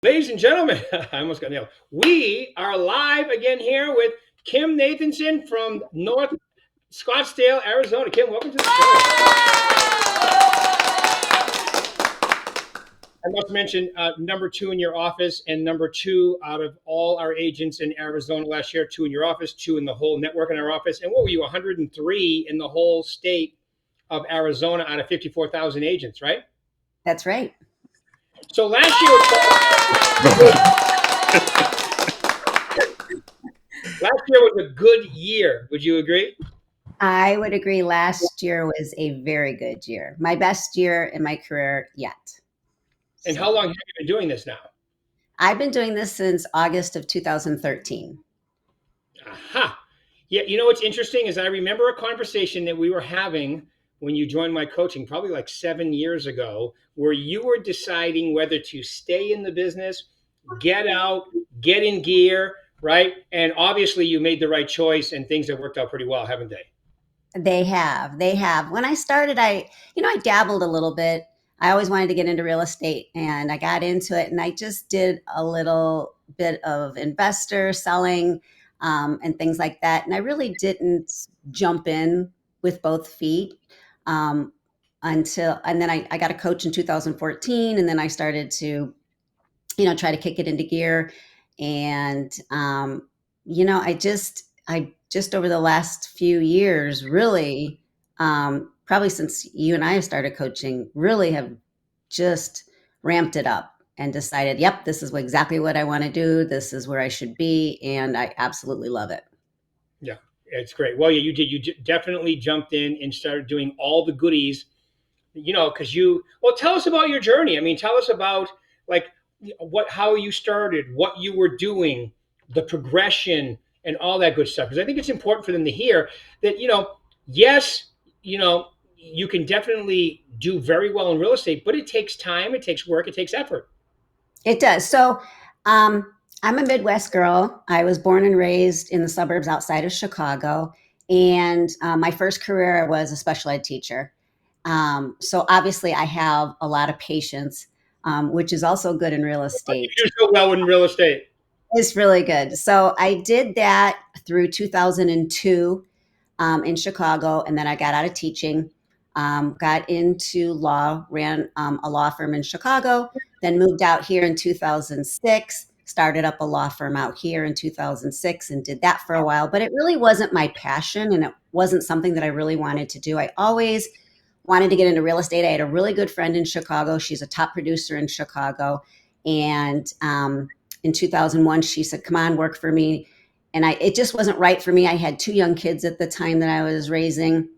Ladies and gentlemen, I almost got nailed. We are live again here with Kim Nathanson from North Scottsdale, Arizona. Kim, welcome to the show. I must mention number two in your office and number two out of all our agents in Arizona last year, two in your office, two in the whole network in our office. And what were you, 103 in the whole state of Arizona out of 54,000 agents, right? That's right. So last year was a good year. Would you agree? I would agree. Last year was a very good year. My best year in my career yet. And how So long have you been doing this now? I've been doing this since August of 2013. Aha. Yeah, you know what's interesting is I remember a conversation that we were having when you joined my coaching, probably like 7 years ago, where you were deciding whether to stay in the business, get out, get in gear, right? And obviously you made the right choice and things have worked out pretty well, haven't they? They have. They have. When I started, I dabbled a little bit. I always wanted to get into real estate and I got into it and I just did a little bit of investor selling and things like that. And I really didn't jump in with both feet um, and then I got a coach in 2014 and then I started to, try to kick it into gear. And, I just over the last few years, really, probably since you and I have started coaching, really have just ramped it up and decided, yep, this is exactly what I want to do. This is where I should be. And I absolutely love it. Yeah, it's great. Well, yeah, you did. Definitely jumped in and started doing all the goodies, because well, tell us about your journey. I mean, tell us about like how you started, what you were doing, the progression, and all that good stuff. Because I think it's important for them to hear that, yes, you can definitely do very well in real estate, but it takes time, it takes work, it takes effort. It does. So, um, I'm a Midwest girl. I was born and raised in the suburbs outside of Chicago. And my first career was a special ed teacher. So, obviously, I have a lot of patience, which is also good in real You estate. do so well in real estate. It's really good. So, I did that through 2002 in Chicago. And then I got out of teaching, got into law, ran a law firm in Chicago, then moved out here in 2006, started up a law firm out here in 2006 and did that for a while. But it really wasn't my passion and it wasn't something that I really wanted to do. I always wanted to get into real estate. I had a really good friend in Chicago. She's a top producer in Chicago. And in 2001, she said, come on, work for me. And it just wasn't right for me. I had two young kids at the time that I was raising.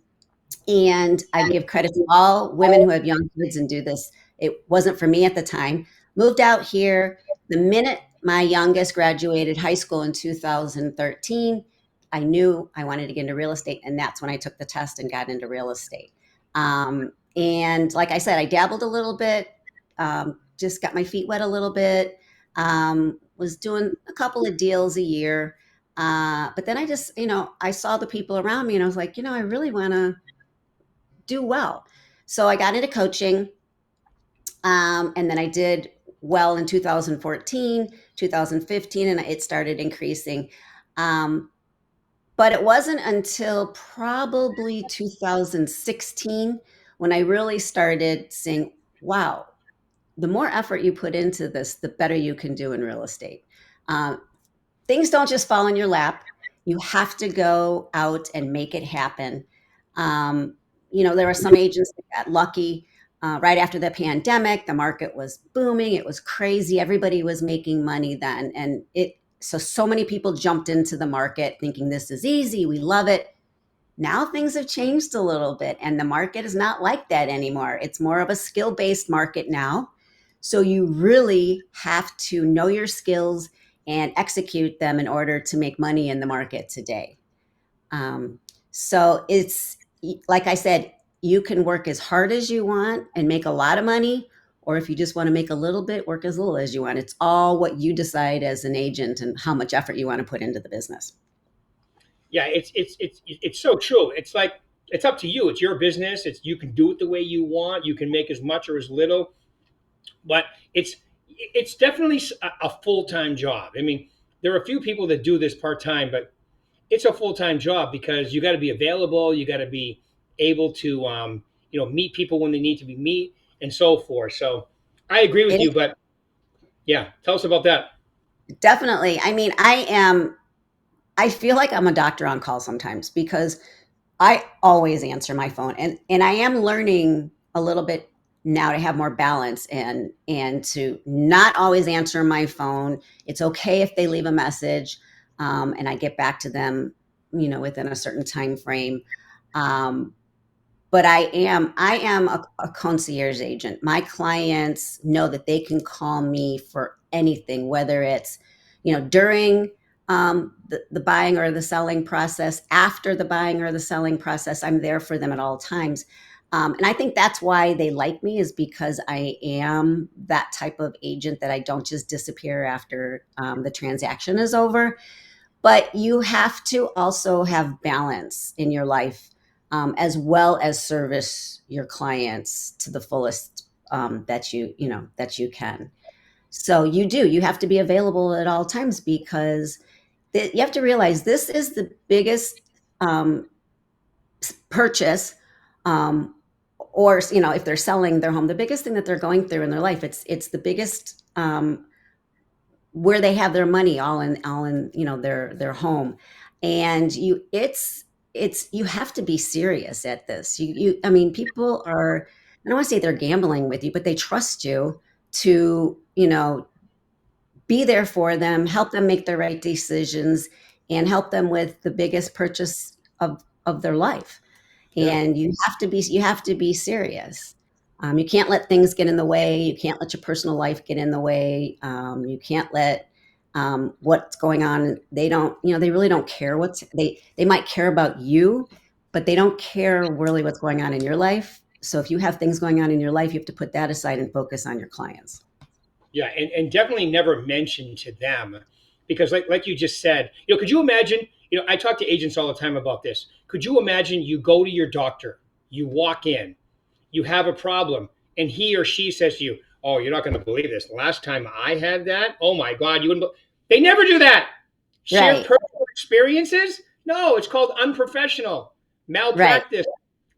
And I give credit to all women who have young kids and do this. It wasn't for me at the time. Moved out here the minute my youngest graduated high school in 2013. I knew I wanted to get into real estate, and that's when I took the test and got into real estate. And like I said, I dabbled a little bit, just got my feet wet a little bit, was doing a couple of deals a year. But then I just, I saw the people around me and I was like, I really want to do well. So I got into coaching, and then I did well in 2014, 2015, and it started increasing. Um, but it wasn't until probably 2016 when I really started saying, wow, the more effort you put into this, the better you can do in real estate. Um, Things don't just fall in your lap. You have to go out and make it happen. Um, there were some agents that got lucky right after the pandemic. The market was booming. It was crazy. Everybody was making money then, and so many people jumped into the market thinking this is easy. We love it. Now things have changed a little bit, and the market is not like that anymore. It's more of a skill based market now. So you really have to know your skills and execute them in order to make money in the market today. Um, so it's like I said, you can work as hard as you want and make a lot of money, or if you just want to make a little bit, work as little as you want. It's all what you decide as an agent and how much effort you want to put into the business. Yeah, it's so true. It's like it's up to you. It's your business. You can do it the way you want. You can make as much or as little, but it's it's definitely a full time job. I mean, there are a few people that do this part time, but it's a full time job because you got to be available. You got to be able to, meet people when they need to be meet and so forth. So I agree with It you, is but yeah, tell us about that. definitely. I mean, I feel like I'm a doctor on call sometimes because I always answer my phone, and I am learning a little bit now to have more balance and to not always answer my phone. It's okay if they leave a message, and I get back to them, within a certain time frame. Um, but I am a concierge agent. My clients know that they can call me for anything, whether it's during the buying or the selling process, after the buying or the selling process. I'm there for them at all times. And I think that's why they like me, is because I am that type of agent that I don't just disappear after the transaction is over. But you have to also have balance in your life, as well as service your clients to the fullest, that you can. So you have to be available at all times, because you have to realize this is the biggest um, purchase, um, or if they're selling their home, the biggest thing that they're going through in their life. It's the biggest, where they have their money all in their home. And it's you have to be serious at this. I mean, people are, I don't want to say they're gambling with you, but they trust you to be there for them, help them make the right decisions, and help them with the biggest purchase of their life. Yeah, And you have to be serious. You can't let things get in the way. You can't let your personal life get in the way. You can't let what's going on. They don't, they really don't care they might care about you, but they don't care really what's going on in your life. So if you have things going on in your life, you have to put that aside and focus on your clients. yeah, and definitely never mention to them because, like you just said, could you imagine? I talk to agents all the time about this. Could you imagine you go to your doctor, you walk in, you have a problem, and he or she says to you, "Oh, you're not going to believe this. Last time I had that, oh my God, you wouldn't." They never do that. Share Right, personal experiences? No, it's called unprofessional, right, malpractice.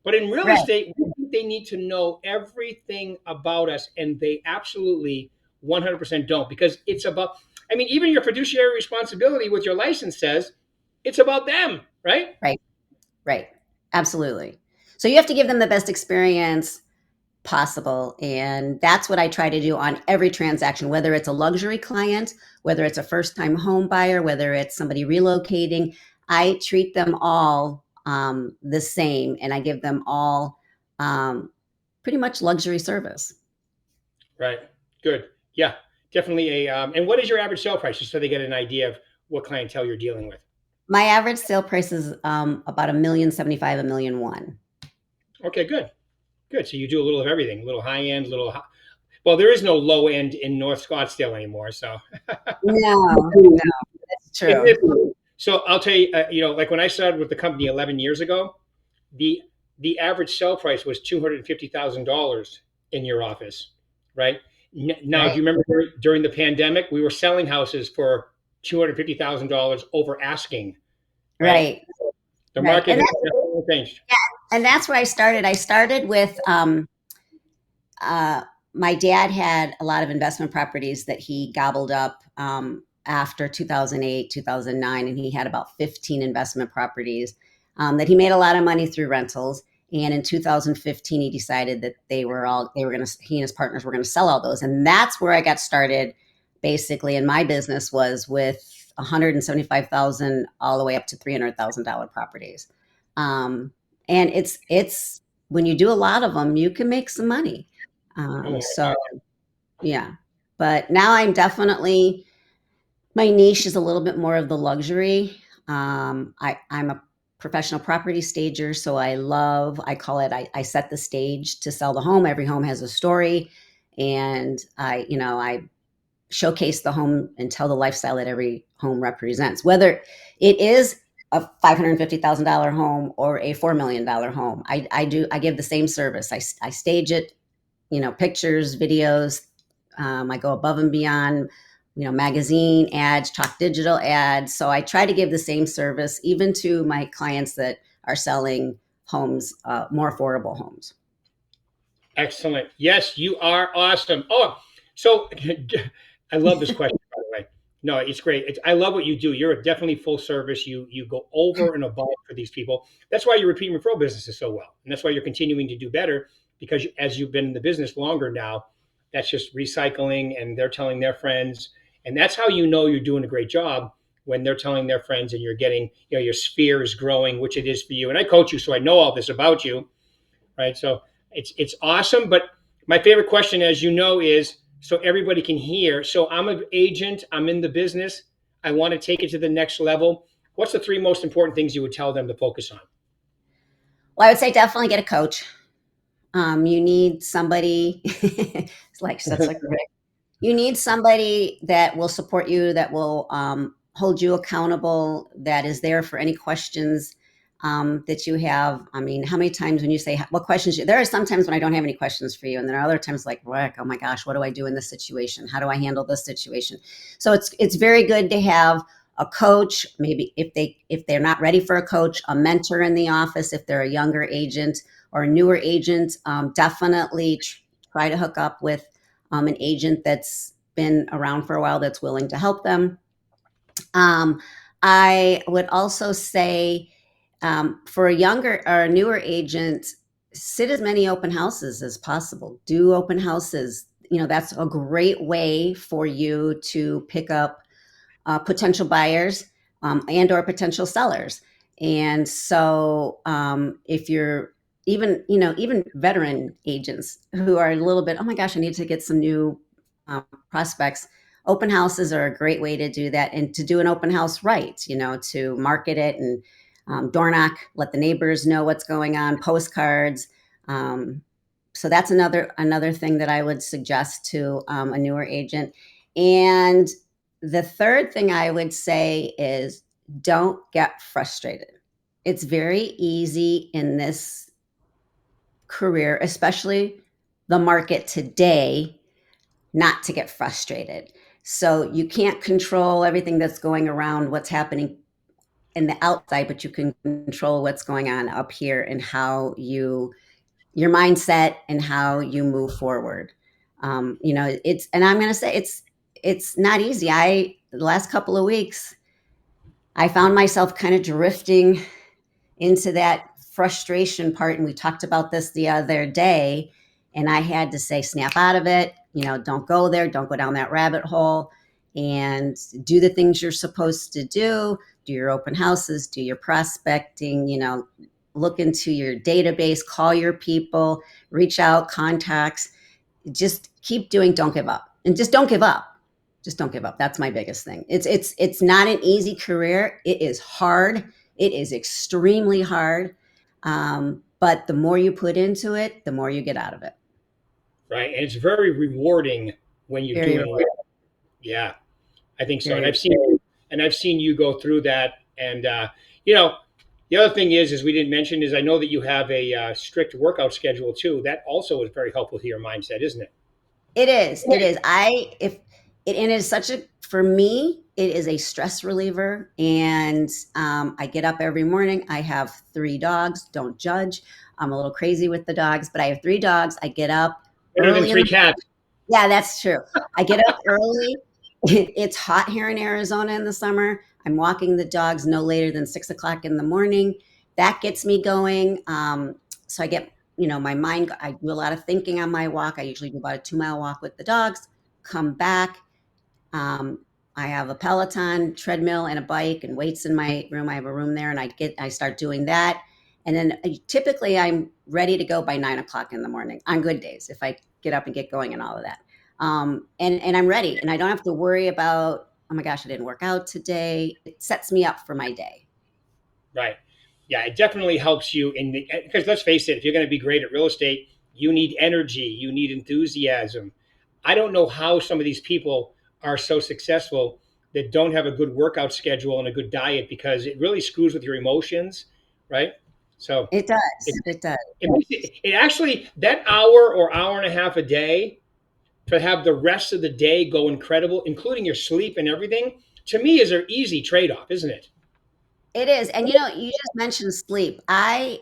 But in real right, estate, we think they need to know everything about us, and they absolutely 100% don't because it's about, I mean, even your fiduciary responsibility with your license says it's about them, right? right, right. Absolutely. So you have to give them the best experience possible. And that's what I try to do on every transaction, whether it's a luxury client, whether it's a first time home buyer, whether it's somebody relocating. I treat them all the same, and I give them all pretty much luxury service. Right. Good. Yeah, definitely a. And what is your average sale price, just so they get an idea of what clientele you're dealing with? My average sale price is about 1,075,000, 1,000,001. Okay, good, good. So you do a little of everything, a little high end, well, there is no low end in North Scottsdale anymore, so No, no, that's it true. is. So I'll tell you, like when I started with the company 11 years ago, the the average sell price was $250,000 in your office, right? Now, do Right, you remember during the pandemic, we were selling houses for $250,000 over asking, right? right, The right. market has definitely changed. And that's where I started. I started with uh, my dad had a lot of investment properties that he gobbled up after 2008, 2009, and he had about 15 investment properties that he made a lot of money through rentals. And in 2015, he decided that they were going to, he and his partners were going to sell all those. And that's where I got started basically in my business, was with 175,000 all the way up to $300,000 properties. Um, and it's when you do a lot of them, you can make some money. Oh, So yeah, but now I'm definitely, my niche is a little bit more of the luxury. I'm a professional property stager, so I call it, I set the stage to sell the home. Every home has a story, and I showcase the home and tell the lifestyle that every home represents, whether it is a $550,000 home or a $4 million home. I give the same service. I stage it, pictures, videos, I go above and beyond, magazine ads, talk digital ads. So I try to give the same service even to my clients that are selling homes, more affordable homes. Excellent. Yes, you are awesome. Oh, so I love this question, by the way. No, it's great. I love what you do. You're definitely full service. You go over and above for these people. That's why your repeat and referral business is so well, and that's why you're continuing to do better because as you've been in the business longer now, that's just recycling, and they're telling their friends, and that's how you know you're doing a great job when they're telling their friends, and you're getting, your sphere is growing, which it is for you. And I coach you, so I know all this about you, right? So it's awesome. But my favorite question, as you know, is so everybody can hear. So I'm an agent. I'm in the business. I want to take it to the next level. What's the three most important things you would tell them to focus on? Well, I would say definitely get a coach. You need somebody, it's like such like you need somebody that will support you, that will hold you accountable, that is there for any questions that you have. I mean, how many times when you say, what questions? There are some times when I don't have any questions for you. And there are other times like, Rick, oh my gosh, what do I do in this situation? How do I handle this situation? So it's very good to have a coach, maybe if they're not ready for a coach, a mentor in the office, if they're a younger agent or a newer agent, definitely try to hook up with an agent that's been around for a while that's willing to help them. Um, I would also say for a younger or a newer agent, sit as many open houses as possible. Do open houses. That's a great way for you to pick up potential buyers and or potential sellers. And so if you're even veteran agents who are a little bit, oh my gosh, I need to get some new prospects. Open houses are a great way to do that, and to do an open house right, to market it and door knock, let the neighbors know what's going on, postcards. Um, so that's another thing that I would suggest to a newer agent. And the third thing I would say is don't get frustrated. It's very easy in this career, especially the market today, not to get frustrated. So you can't control everything that's going around, what's happening in the outside, but you can control what's going on up here and how your mindset and how you move forward. And I'm going to say it's not easy. The last couple of weeks, I found myself kind of drifting into that frustration part. And we talked about this the other day. And I had to say, snap out of it. Don't go there. Don't go down that rabbit hole, and do the things you're supposed to do. Do your open houses, do your prospecting, look into your database, call your people, reach out, contacts, just keep doing, don't give up. And just don't give up. Just don't give up. That's my biggest thing. It's not an easy career. It is hard. It is extremely hard. But the more you put into it, the more you get out of it. Right, and it's very rewarding when you're Very doing rewarding. well. Yeah, I think so. And Very. I've seen you go through that. And you know, the other thing is we didn't mention is I know that you have a strict workout schedule too. That also is very helpful to your mindset, isn't it? It is. It is. And it is such a, for me, it is a stress reliever. And I get up every morning. I have three dogs. Don't judge. I'm a little crazy with the dogs, but I have three dogs. I get up Better than early in three the, cats. yeah, that's true. I get up early. It's hot here in Arizona in the summer. I'm walking the dogs no later than 6 o'clock in the morning. That gets me going. So I get, my mind, I do a lot of thinking on my walk. I usually do about a 2 mile walk with the dogs, come back. Um, I have a Peloton treadmill and a bike and weights in my room. I have a room there, and I start doing that. And then typically I'm ready to go by 9 o'clock in the morning on good days, if I get up and get going and all of that. And I'm ready, and I don't have to worry about, oh my gosh, I didn't work out today. It sets me up for my day. Right. Yeah, it definitely helps you in the because let's face it, if you're going to be great at real estate, you need energy, you need enthusiasm. I don't know how some of these people are so successful that don't have a good workout schedule and a good diet because it really screws with your emotions, right? So It it does. It does. it actually that hour or hour and a half a day to have the rest of the day go incredible, including your sleep and everything, to me is an easy trade off, isn't it? It is. And you just mentioned sleep. I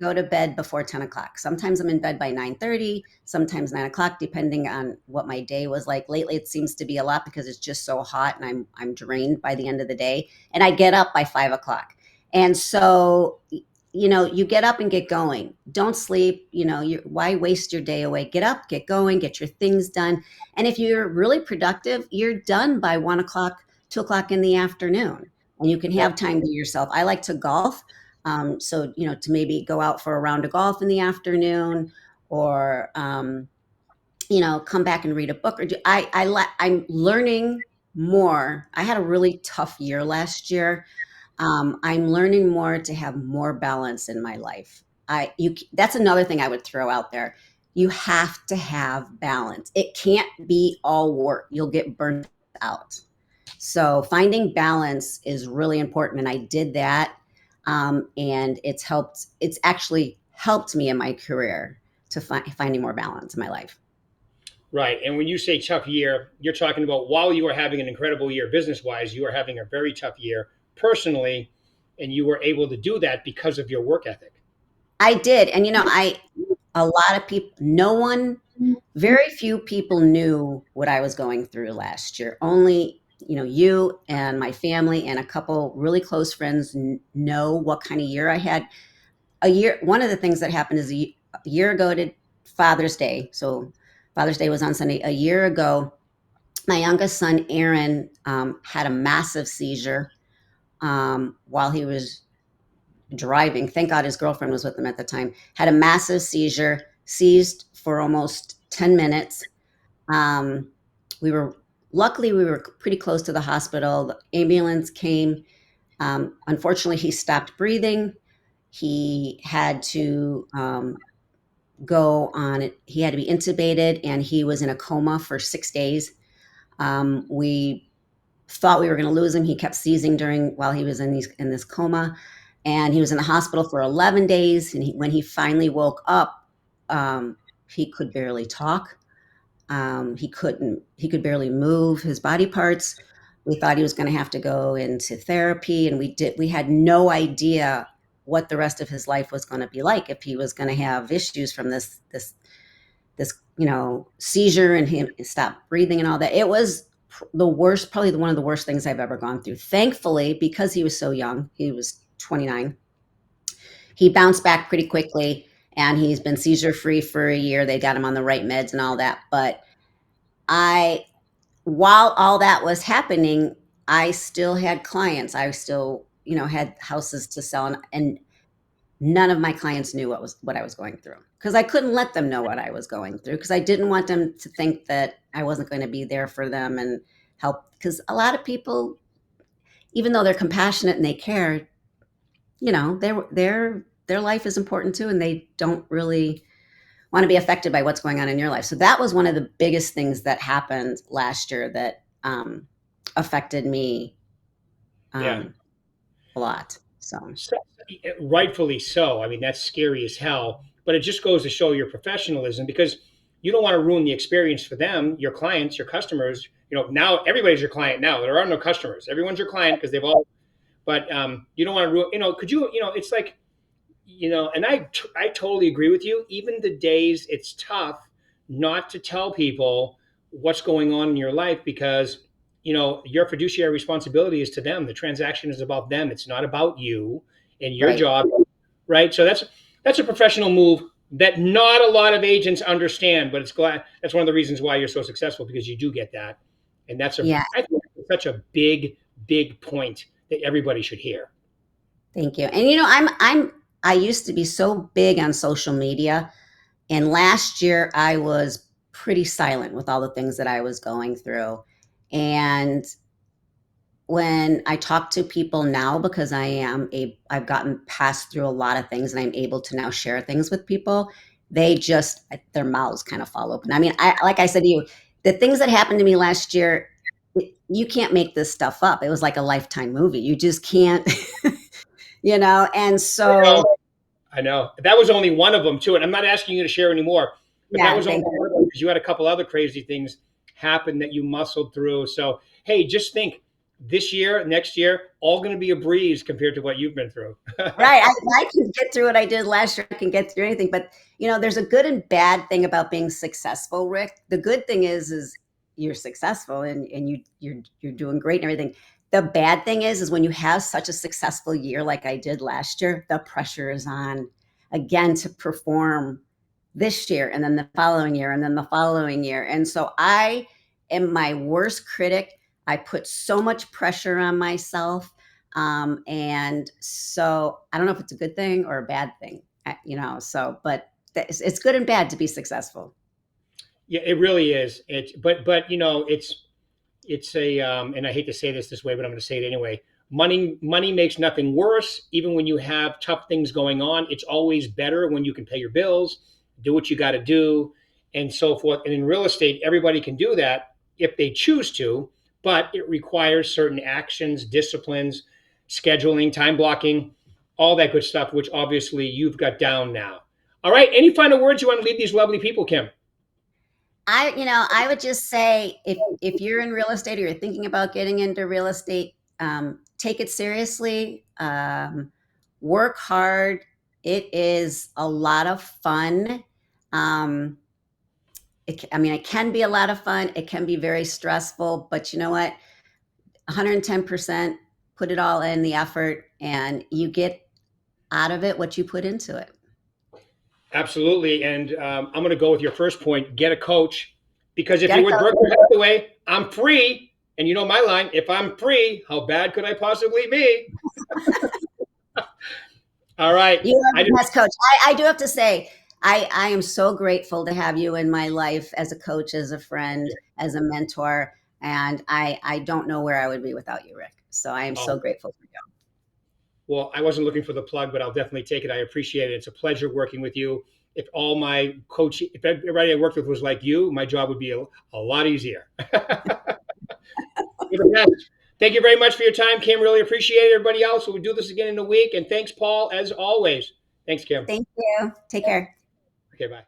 go to bed before 10 o'clock. Sometimes I'm in bed by 9:30, sometimes 9 o'clock, depending on what my day was like. Lately, it seems to be a lot because it's just so hot and I'm drained by the end of the day. And I get up by 5 o'clock. And so, you get up and get going. Don't sleep. Why waste your day away? Get up, get going, get your things done. And if you're really productive, you're done by 1 o'clock, 2 o'clock in the afternoon, and you can Yeah. have time to yourself. I like to golf. So, to maybe go out for a round of golf in the afternoon, or, come back and read a book, or I'm learning more. I had a really tough year last year. I'm learning more to have more balance in my life. That's another thing I would throw out there. You have to have balance. It can't be all work. You'll get burnt out. So finding balance is really important, and I did that, and It's actually helped me in my career to finding more balance in my life. Right. And when you say tough year, you're talking about while you are having an incredible year business wise, you are having a very tough year personally, and you were able to do that because of your work ethic. I did, and I a lot of people, no one, very few people knew what I was going through last year. Only you and my family and a couple really close friends know what kind of year I had. A year One of the things that happened is a year ago to Father's Day. So Father's Day was on Sunday. A year ago, my youngest son Aaron had a massive seizure while he was driving. Thank God his girlfriend was with him at the time. Had a massive seizure, seized for almost 10 minutes. Um, we were Luckily we were pretty close to the hospital. The ambulance came. Unfortunately, he stopped breathing. He had to go on it. He had to be intubated, and he was in a coma for 6 days. We thought we were going to lose him. He kept seizing during while he was in this coma, and he was in the hospital for 11 days. And when he finally woke up, he could barely talk. He could barely move his body parts. We thought he was going to have to go into therapy, and we had no idea what the rest of his life was going to be like, if he was going to have issues from this seizure, and him stop breathing and all that. It was the worst, probably one of the worst things I've ever gone through. Thankfully, because he was so young, he was 29, he bounced back pretty quickly, and he's been seizure free for a year. They got him on the right meds and all that. But I while all that was happening, I still had clients. I still, had houses to sell, and none of my clients knew what I was going through, because I couldn't let them know what I was going through, because I didn't want them to think that I wasn't going to be there for them and help. Because a lot of people, even though they're compassionate and they care, their life is important too, and they don't really want to be affected by what's going on in your life. So that was one of the biggest things that happened last year that affected me Yeah. um, a lot. So So, rightfully so. I mean, that's scary as hell, but it just goes to show your professionalism because you don't want to ruin the experience for them, your clients, your customers. Now everybody's your client now. There are no customers. Everyone's your client because they've all, but you don't want to ruin, could you, it's like, and I totally agree with you. Even the days it's tough not to tell people what's going on in your life because your fiduciary responsibility is to them. The transaction is about them. It's not about you and your right, job, right? So that's a professional move that not a lot of agents understand, but that's one of the reasons why you're so successful because you do get that, and yeah, I think it's such a big point that everybody should hear. thank you. And I used to be so big on social media, and last year I was pretty silent with all the things that I was going through. And when I talk to people now, because I've gotten passed through a lot of things, and I'm able to now share things with people, they just, their mouths kind of fall open. I mean, like I said to you, the things that happened to me last year, you can't make this stuff up. It was like a Lifetime movie. You just can't, and I so know. I know that was only one of them too, and I'm not asking you to share anymore. but that Yeah, was all thank you. part of it because you had a couple other crazy things happen that you muscled through. So, hey, just think this year, next year, all going to be a breeze compared to what you've been through. Right. I can get through what I did last year. I can get through anything. But there's a good and bad thing about being successful, Rick. The good thing is you're successful and you're doing great and everything. The bad thing is when you have such a successful year like I did last year, the pressure is on again to perform this year and then the following year and then the following year. And so I am my worst critic. I put so much pressure on myself, and so I don't know if it's a good thing or a bad thing, but it's good and bad to be successful. Yeah, it really is. But it's a and I hate to say this way, but I'm going to say it anyway. Money makes nothing worse. Even when you have tough things going on, it's always better when you can pay your bills, do what you got to do, and so forth. And in real estate, everybody can do that if they choose to, but it requires certain actions, disciplines, scheduling, time blocking, all that good stuff, which obviously you've got down now. All right. Any final words you want to leave these lovely people, Kim? I would just say if you're in real estate or you're thinking about getting into real estate, take it seriously, work hard. It is a lot of fun. Um, it can be a lot of fun. It can be very stressful, but you know what? 110%, put it all in the effort, and you get out of it what you put into it. Absolutely. And I'm going to go with your first point, get a coach. Because if Got you're to with go. Berkshire Hathaway, I'm free. And you know my line, if I'm free, how bad could I possibly be? All right. You are I the just, best coach. I do have to say, I am so grateful to have you in my life as a coach, as a friend, as a mentor. And I don't know where I would be without you, Rick. So I am so oh, grateful for you. well, I wasn't looking for the plug, but I'll definitely take it. I appreciate it. It's a pleasure working with you. If all my coaching, if everybody I worked with was like you, my job would be a lot easier. You're the best. Thank you very much for your time, Kim. Really appreciate it. Everybody else, we'll do this again in a week. And thanks, Paul, as always. Thanks, Kim. Thank you. Take care. Okay, bye.